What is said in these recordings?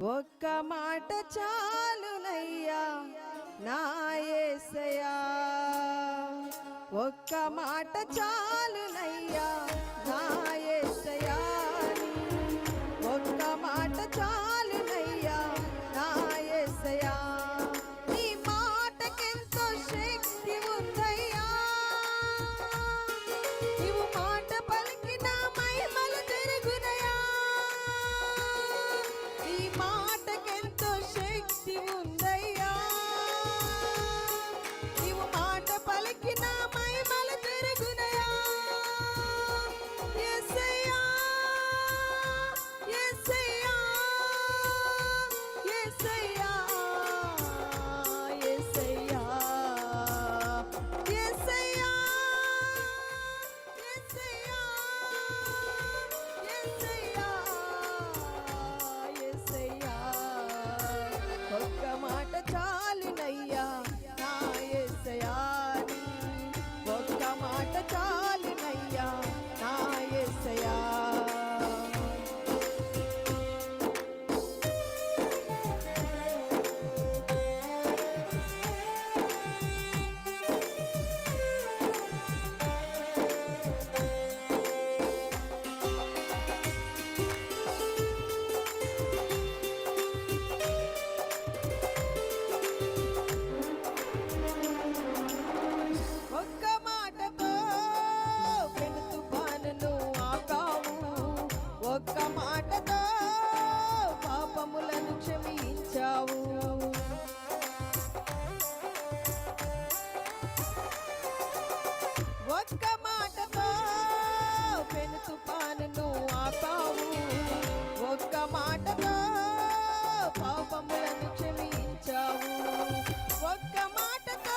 ఒక్క మాట చాలునయ్యా నా యేసయ్యా, ఒక్క మాట చాలునయ్యా నా యేసయ్యా, ఒక్క మాట చాలునయ్యా నా యేసయ్యా. నీ మాటకెంతో శక్తి ఉందయ్యా, నీవు మాట పలికిన మహిమలు జరుగునయ్యా. నీ మాటకెంతో శక్తి ఉందయ్యా, నీవు మాట పలికిన మహిమలు జరుగునయ్యా. యేసయ్యా యేసయ్యా యేసయ్యా యేసయ్యా యేసయ్యా యేసయ్యా యేసయ్యా, ఒక్క మాట చాలునయ్యా నా యేసయ్యా, ఒక్క మాట చాలునయ్యా నా యేసయ్యా. ఒక్క మాటతో పెను తుఫానును ఆపావు, ఒక్క మాటతో పాపములను క్షమించావు. ఒక్క మాటతో పెను తుఫానును ఆపావు, ఒక్క మాటతో పాపములను క్షమించావు. ఒక్క మాటతో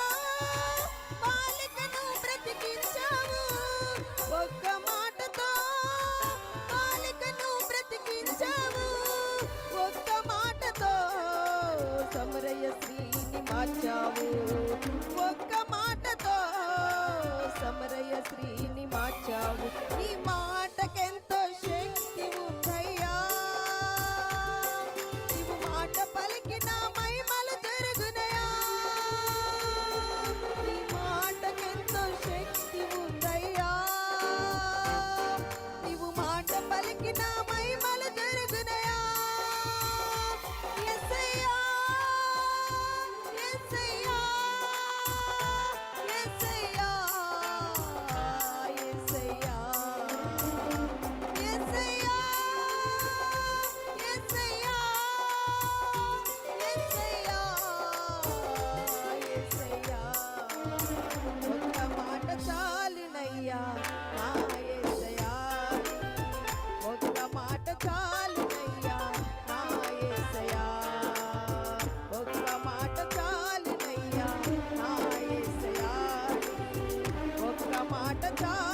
బాలికను బ్రతికించావు, ఒక్క మాటతో బాలికను బ్రతికించావు. ఒక్క మాటతో సమరయ స్త్రీని మార్చావు, ఒక్క మాటతో సమరయ స్త్రీని మార్చావు. నీ మాటకెంతో శక్తి ఉందయ్యా, నీవు మాట పలికిన మహిమలు జరుగునయ్యా. నీ మాటకెంతో శక్తి ఉందయ్యా, నీవు మాట పలికిన మహిమలు జరుగునయ్యా. యేసయ్యా యేసయ్యా యేసయ్యా యేసయ్యా యేసయ్యా యేసయ్యా యేసయ్యా యేసయ్యా, ఒక్క మాట చాలునయ్యా నా యేసయ్యా, ఒక్క మాట చాలునయ్యా నా యేసయ్యా, ఒక్క మాట చాలునయ్యా నా యేసయ్యా, ఒక్క మాట చాలు.